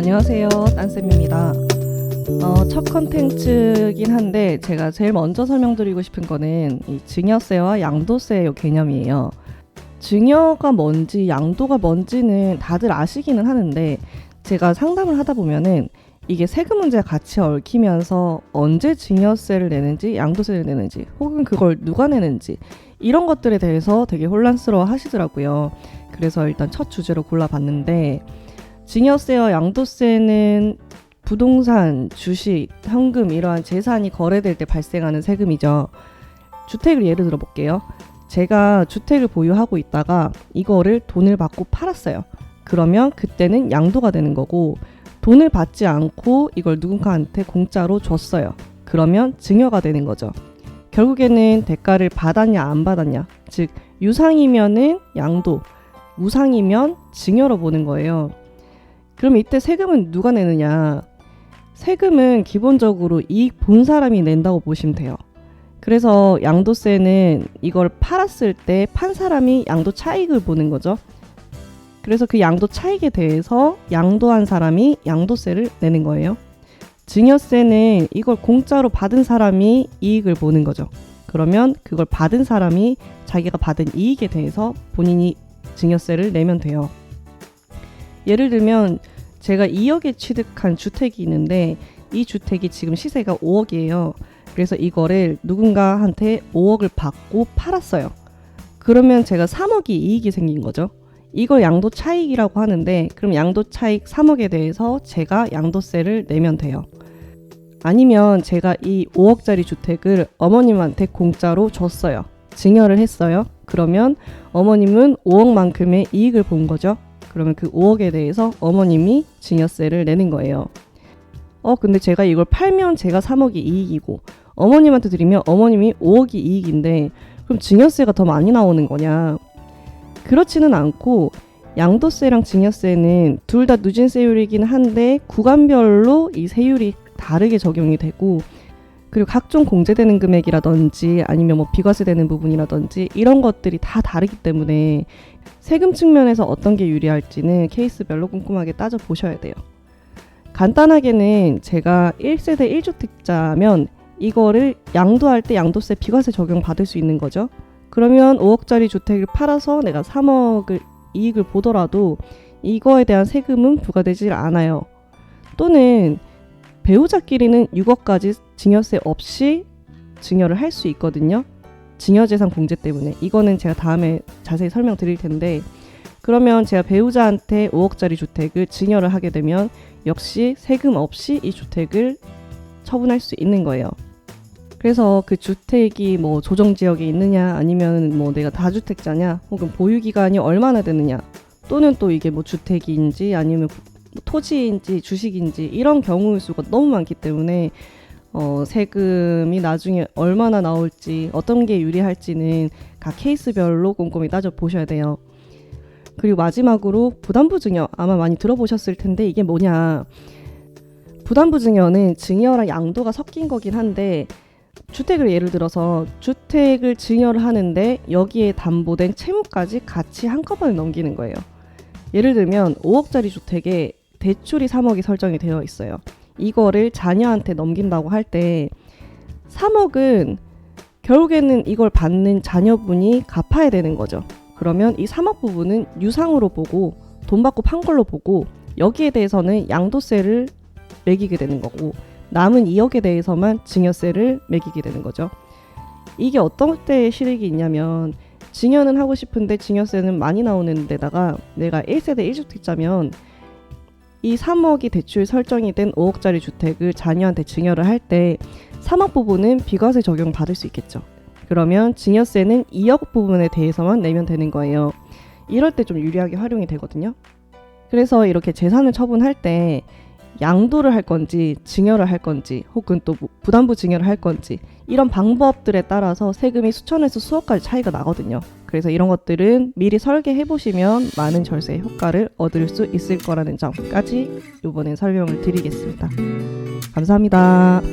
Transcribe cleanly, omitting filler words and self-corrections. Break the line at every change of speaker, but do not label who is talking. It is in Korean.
안녕하세요, 딴쌤입니다. 첫 컨텐츠긴 한데 제가 제일 먼저 설명드리고 싶은 거는 이 증여세와 양도세의 개념이에요. 증여가 뭔지 양도가 뭔지는 다들 아시기는 하는데 제가 상담을 하다 보면은 이게 세금 문제가 같이 얽히면서 언제 증여세를 내는지 양도세를 내는지 혹은 그걸 누가 내는지 이런 것들에 대해서 되게 혼란스러워 하시더라고요. 그래서 일단 첫 주제로 골라봤는데 증여세와 양도세는 부동산, 주식, 현금 이러한 재산이 거래될 때 발생하는 세금이죠. 주택을 예를 들어 볼게요. 제가 주택을 보유하고 있다가 이거를 돈을 받고 팔았어요. 그러면 그때는 양도가 되는 거고 돈을 받지 않고 이걸 누군가한테 공짜로 줬어요. 그러면 증여가 되는 거죠. 결국에는 대가를 받았냐 안 받았냐, 즉 유상이면은 양도, 무상이면 증여로 보는 거예요. 그럼 이때 세금은 누가 내느냐? 세금은 기본적으로 이익 본 사람이 낸다고 보시면 돼요. 그래서 양도세는 이걸 팔았을 때 판 사람이 양도 차익을 보는 거죠. 그래서 그 양도 차익에 대해서 양도한 사람이 양도세를 내는 거예요. 증여세는 이걸 공짜로 받은 사람이 이익을 보는 거죠. 그러면 그걸 받은 사람이 자기가 받은 이익에 대해서 본인이 증여세를 내면 돼요. 예를 들면 제가 2억에 취득한 주택이 있는데 이 주택이 지금 시세가 5억이에요. 그래서 이거를 누군가한테 5억을 받고 팔았어요. 그러면 제가 3억이 이익이 생긴 거죠. 이걸 양도 차익이라고 하는데 그럼 양도 차익 3억에 대해서 제가 양도세를 내면 돼요. 아니면 제가 이 5억짜리 주택을 어머님한테 공짜로 줬어요. 증여를 했어요. 그러면 어머님은 5억만큼의 이익을 본 거죠. 그러면 그 5억에 대해서 어머님이 증여세를 내는 거예요. 근데 제가 이걸 팔면 제가 3억이 이익이고 어머님한테 드리면 어머님이 5억이 이익인데 그럼 증여세가 더 많이 나오는 거냐? 그렇지는 않고 양도세랑 증여세는 둘 다 누진세율이긴 한데 구간별로 이 세율이 다르게 적용이 되고 그리고 각종 공제되는 금액이라든지 아니면 뭐 비과세되는 부분이라든지 이런 것들이 다 다르기 때문에 세금 측면에서 어떤 게 유리할지는 케이스별로 꼼꼼하게 따져보셔야 돼요. 간단하게는 제가 1세대 1주택자면 이거를 양도할 때 양도세 비과세 적용 받을 수 있는 거죠. 그러면 5억짜리 주택을 팔아서 내가 3억을 이익을 보더라도 이거에 대한 세금은 부과되질 않아요. 또는 배우자끼리는 6억까지 증여세 없이 증여를 할 수 있거든요. 증여재산 공제 때문에. 이거는 제가 다음에 자세히 설명드릴 텐데 그러면 제가 배우자한테 5억짜리 주택을 증여를 하게 되면 역시 세금 없이 이 주택을 처분할 수 있는 거예요. 그래서 그 주택이 뭐 조정지역에 있느냐 아니면 뭐 내가 다주택자냐 혹은 보유기간이 얼마나 되느냐 또는 또 이게 뭐 주택인지 아니면 토지인지 주식인지 이런 경우의 수가 너무 많기 때문에 세금이 나중에 얼마나 나올지 어떤 게 유리할지는 각 케이스별로 꼼꼼히 따져보셔야 돼요. 그리고 마지막으로 부담부 증여 아마 많이 들어보셨을 텐데 이게 뭐냐. 부담부 증여는 증여랑 양도가 섞인 거긴 한데 주택을 예를 들어서 주택을 증여를 하는데 여기에 담보된 채무까지 같이 한꺼번에 넘기는 거예요. 예를 들면 5억짜리 주택에 대출이 3억이 설정이 되어 있어요. 이거를 자녀한테 넘긴다고 할 때 3억은 결국에는 이걸 받는 자녀분이 갚아야 되는 거죠. 그러면 이 3억 부분은 유상으로 보고 돈 받고 판 걸로 보고 여기에 대해서는 양도세를 매기게 되는 거고 남은 2억에 대해서만 증여세를 매기게 되는 거죠. 이게 어떤 때에 실익이 있냐면 증여는 하고 싶은데 증여세는 많이 나오는 데다가 내가 1세대 1주택자면 이 3억이 대출 설정이 된 5억짜리 주택을 자녀한테 증여를 할 때 3억 부분은 비과세 적용 받을 수 있겠죠. 그러면 증여세는 2억 부분에 대해서만 내면 되는 거예요. 이럴 때 좀 유리하게 활용이 되거든요. 그래서 이렇게 재산을 처분할 때 양도를 할 건지 증여를 할 건지 혹은 또 부담부 증여를 할 건지 이런 방법들에 따라서 세금이 수천에서 수억까지 차이가 나거든요. 그래서 이런 것들은 미리 설계해 보시면 많은 절세 효과를 얻을 수 있을 거라는 점까지 이번에 설명을 드리겠습니다. 감사합니다.